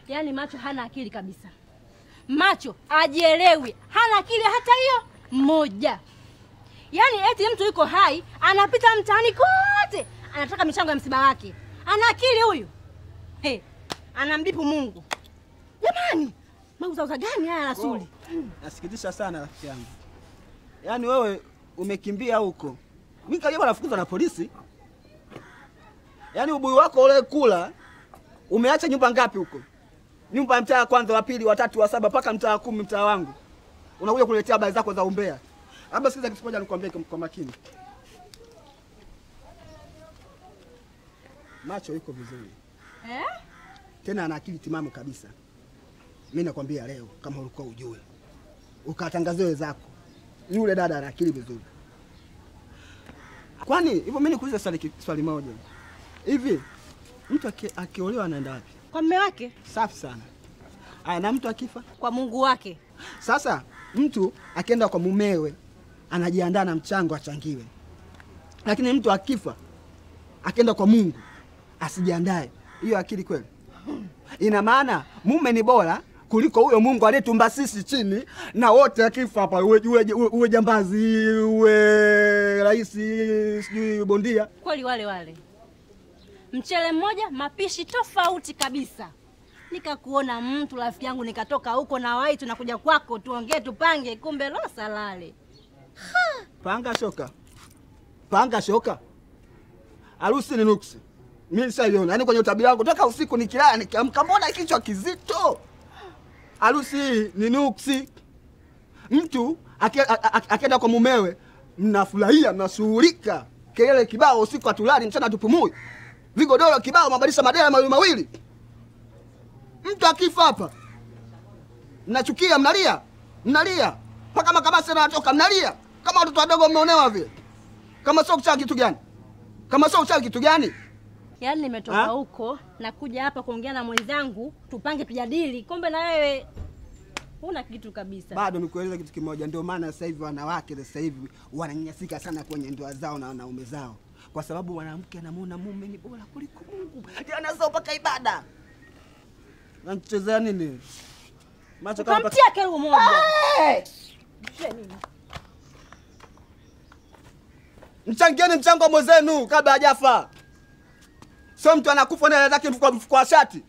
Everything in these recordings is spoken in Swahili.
Yaani Macho hana akili kabisa. Macho ajielewi, hana akili hata hiyo moja. Yaani eti mtu yuko hai, anapita mtaani kote, anataka michango ya msiba wake. Ana akili huyu? Anamdipu Mungu. Jamani, mauzauza gani haya Rasuli? Nasikitisha sana rafiki yangu. Yaani wewe umekimbia huko. Mimi karibu nafukuzwa na polisi. Yaani ubuyu wako ule kula umeacha nyumba ngapi huko? Nyumba mtaa kwanza, wa pili, wa tatu, wa saba mpaka mtaa 10 mtaa wangu. Unakuja kuletea habari zako za umbea. Labda sikiza kitu moja nikwambie kwa makini. Macho yuko vizuri. Tena ana akili timamu kabisa. Mimi nakwambia leo kama ulikuwa ujue. Ukatangazie wenzako. Yule dada ana akili vizuri. Kwani hivyo mimi nikuuliza swali moja. Hivi mtu akiolewa anaenda wapi? Kwa mume wake. Safi sana. Aya, na mtu akifa? Kwa Mungu wake. Sasa mtu akienda kwa mumewe anajiandaa na mchango achangiwe. Lakini mtu akifa akienda kwa Mungu asijiandae. Hiyo akili kweli? Ina maana mume ni bora kuliko huyo Mungu aliyetumba sisi chini, na wote akifa hapa uwe jambazi, uwe rais, sijui bondia. Kweli wale. Mchele mmoja mapishi tofauti kabisa. Nikakuona mtu rafiki yangu, nikatoka huko na wai tunakuja kwako tuongee tupange, kumbe lo salale. Panga shoka. Harusi ni nuksi. Mimi saiona, yaani kwenye utabiri wangu toka usiku nikilala nikiamka mbona kichwa kizito. Harusi ni nuksi. Mtu akienda kwa mumewe mnafurahia, mnashughulika. Kelele kibao usiku atulali, mchana tupumui. Vigodoro kibao, mabadilisha madera mawili. Mtu akifa hapa mnachukia, mnalia. Paka makabasi yanatoka mnalia. Kama watoto wadogo mmeonewa vile. Kama sio kuchana kitu gani? Yaani nimetoka huko na kuja hapa kuongea na mwenzangu, tupange tujadili. Kumbe na wewe huna kitu kabisa. Bado nikueleza kitu kimoja, ndio maana sasa hivi wanawake sasa hivi wananyanyasika sana kwenye ndoa zao na wanaume zao. Kwa sababu mwanamke anamuona mume ni bora kuliko Mungu. Ndio anazao mpaka ibada. Unachezea nini? Macho kama kamtia kero moja. Mchangieni mchango mwenzenu kabla hajafa. Sio mtu anakufa na anataka mfuko wa shati.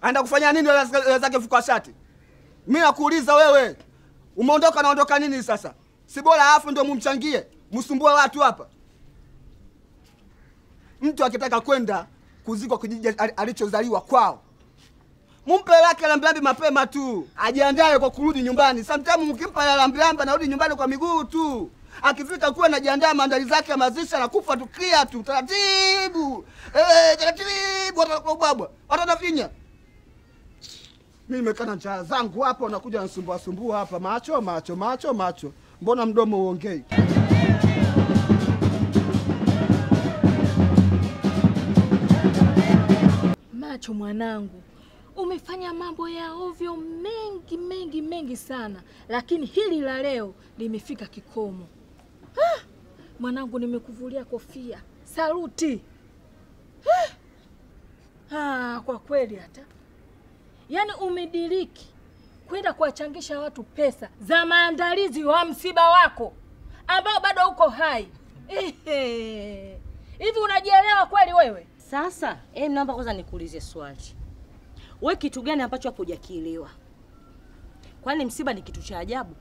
Anaenda kufanya nini anataka mfuko wa shati? Mimi nakuuliza wewe, naondoka nini sasa? Si bora afu ndio mumchangie, msumbue watu hapa. Mtu akitaka kwenda kuzikwa kijiji alichozaliwa kwao, mumpe lake lambilambi mapema tu, ajiandae kwa kurudi nyumbani. Sometimes mkimpa lambilambi anarudi nyumbani kwa miguu tu. Akifika kuwa anajiandaa maandalizi yake ya mazishi, anakufa tu clear tu taratibu. Taratibu watakubabwa. Watanafinya. Mimi nimekana njaa zangu hapa, unakuja nisumbua hapa. Macho. Mbona mdomo uongei? Macho mwanangu, umefanya mambo ya ovyo mengi sana, lakini hili la leo limefika kikomo. Mwanangu, nimekuvulia kofia. Saluti. Kwa kweli hata. Yaani umediriki kwenda kuwachangisha watu pesa za maandalizi wa msiba wako ambao bado uko hai. Hivi unajielewa kweli wewe? Sasa, naomba kwanza nikuulize swali. Wewe kitu gani ambacho hapo hujakielewa? Kwani msiba ni kitu cha ajabu?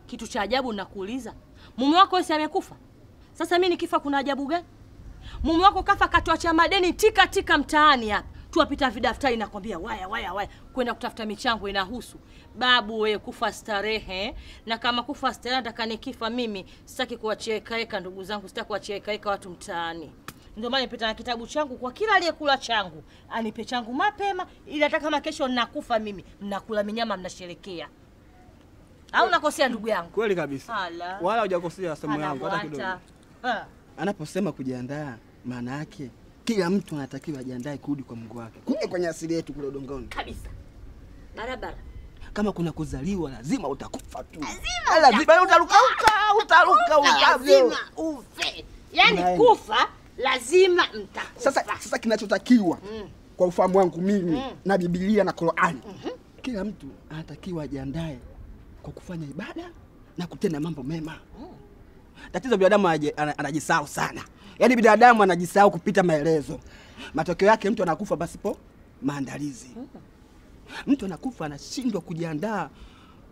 Kitu cha ajabu nakuuliza. Mume wako si amekufa? Sasa mimi nikifa kuna ajabu gani? Mume wako kafa katuacha madeni tika mtaani hapa. Tuwapita vidaftari nakwambia waya kwenda kutafuta michango inahusu. Babu wewe kufa starehe, na kama kufa starehe nataka nikifa mimi sitaki kuacheka ndugu zangu, sitaki kuacheka watu mtaani. Ndio maana nipita na kitabu changu kwa kila aliyekula changu, anipe changu mapema ili hata kama kesho ninakufa mimi mnakula minyama mnasherekea. Au nakosea ndugu yangu? Kweli kabisa. Wala hujakosea somo yangu hata kidogo. Anaposema kujiandaa, maana yake kila mtu anatakiwa ajiandae kurudi kwa Mungu wake. Kuja kwenye asili yetu kule udongoni. Kabisa. Barabara. Kama kuna kuzaliwa lazima utakufa tu. Lazima utaruka. Lazima ufe. Yaani kufa lazima mtakufa. Sasa kinachotakiwa kwa ufahamu wangu mimi na Biblia na Qur'ani. Kila mtu anatakiwa ajiandae kwa kufanya ibada na kutenda mambo mema. Tatizo binadamu anajisahau sana. Yaani binadamu anajisahau kupita maelezo. Matokeo yake mtu anakufa pasipo maandalizi. Mtu anakufa anashindwa kujiandaa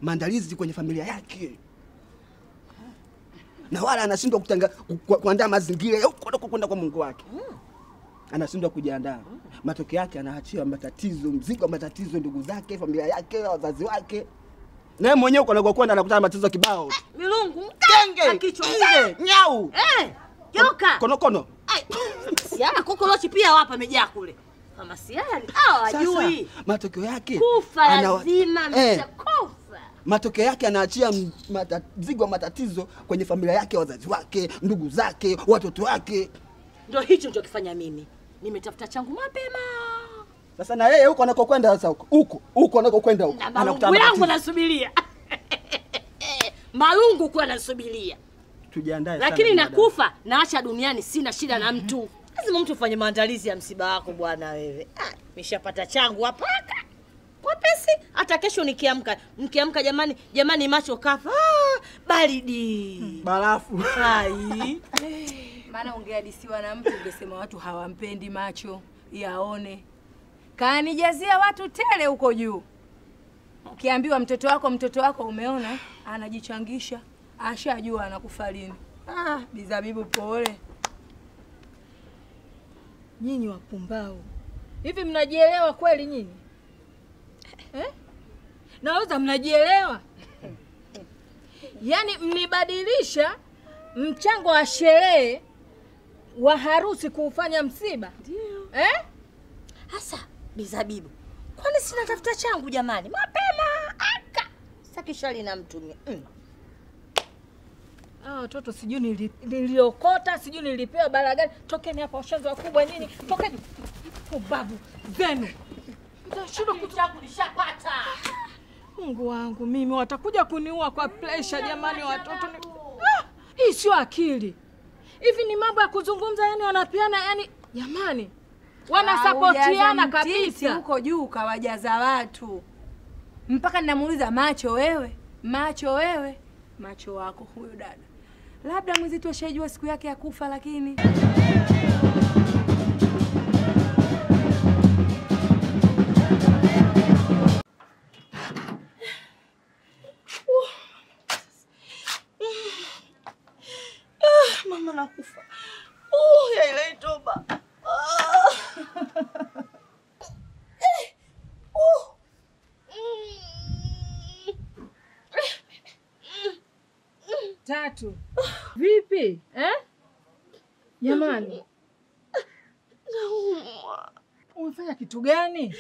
maandalizi kwenye familia yake. Na wala anashindwa kuandaa mazingira ya huko kwenda kwa Mungu wake. Anashindwa kujiandaa. Matokeo yake anaachia matatizo, mzigo wa matatizo ndugu zake, familia yake, wazazi wake. Na yeye mwenyewe unakokwenda anakutana matatizo kibao. Milungu, Kenge, kichwa nje, nyau. Geuka. Kono. Siana kokolochi pia hapa amejaa kule. Kama siana hawajui. Matokeo yake kufa lazima mtakufa. Matokeo yake anaachia mzigo wa matatizo kwenye familia yake, wazazi wake, ndugu zake, watoto wake. Ndio hicho ndio kifanya mimi. Nimetafuta changu mapema. Sasa na yeye huko anakokwenda sasa huko anakokwenda huko. Anakutana yangu nasubiria. Malungu kwa nasubiria. Tujiandae sana. Lakini nakufa naacha duniani sina shida na mtu. Lazima mtu ufanye maandalizi ya msiba wako bwana wewe. Nimeshapata changu hapa. Wapesi hata kesho nikiamka jamani macho kafa. Baridi. Barafu. Hai. Maana ungeadisiwa na mtu ungesema watu hawampendi macho yaone. Kanijazia watu tele huko juu. Ukiambiwa mtoto wako umeona anajichangisha, ashajua anakufa lini. Bizabibu pole. Nyinyi wapumbao. Hivi mnajielewa kweli nyinyi? Naweza mnajielewa? Yaani mnibadilisha mchango wa sherehe wa harusi kuufanya msiba? Ndio. Hasa Bizabibu. Kwani sina tafuta changu jamani? Mapema. Saki shali na mtu mimi. Watoto sijui niliokota, sijui nilipewa bala gani. Tokeni hapa washanzo wakubwa nyinyi. Tokeni. Ubavu zenu. Mtashinda kuchaku nishapata. Mungu wangu mimi watakuja kuniua kwa pressure jamani watoto. Hii sio akili. Hivi ni mambo ya kuzungumza yani wanapiana yani jamani. Wanasapotiana kabisa. Huko juu kawajaza watu. Mpaka ninamuuliza macho wewe. Macho wako huyo dada. Labda mwizi tu ashajua siku yake ya kufa lakini Mama nakufa. Ya ile toba. Tatu. Vipi? Jamani. Naumwa. Umefanya kitu gani?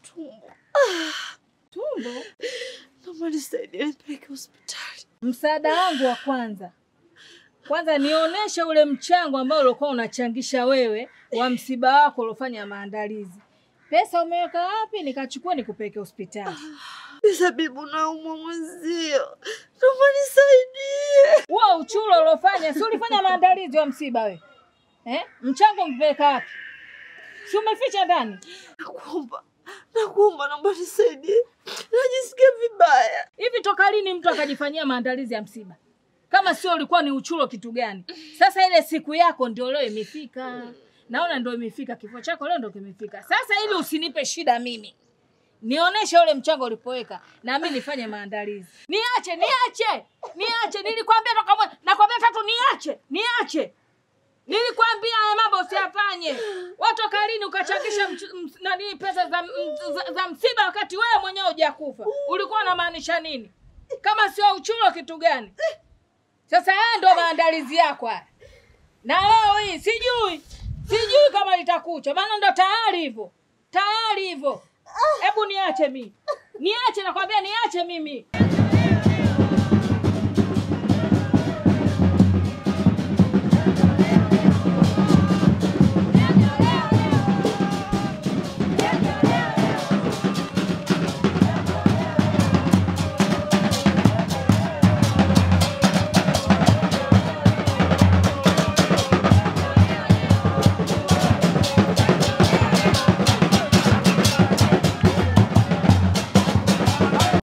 Tumbo. Tumbo? Naomba nisaidie nipeleke hospitali. Msaada wangu wa kwanza nionyeshe ule mchango ambao ulikuwa unachangisha wewe wa msiba wako uliofanya maandalizi. Pesa umeweka wapi? Nikachukua nikupeleke hospitali. Bizabibu naumwa mwenzio. Naomba nisaidie. Wewe uchulo uliofanya, si ulifanya maandalizi wa msiba wewe? Mchango umeweka wapi? Si umeficha ndani? Nakuomba naomba nisaidie. Najisikia vibaya. Hivi toka lini mtu akajifanyia maandalizi ya msiba? Kama sio ulikuwa ni uchulo kitu gani? Sasa ile siku yako ndio leo imefika. Naona ndio imefika, kifo chako leo ndio kimefika. Sasa ili usinipe shida mimi. Nionyeshe ule mchango ulipoweka na mimi nifanye maandalizi. Niache. Nilikwambia nakwambia Tatu niache. Nilikwambia haya mambo usiyafanye. Watu kalini ukachangisha pesa za msiba wakati wewe mwenyewe hujakufa. Ulikuwa unamaanisha nini? Kama sio uchulo kitu gani? Sasa haya ndio maandalizi yako haya. Na leo hii sijui kama litakucha. Maana ndo tayari hivyo. Hebu niache mimi. Nakwambia niache mimi.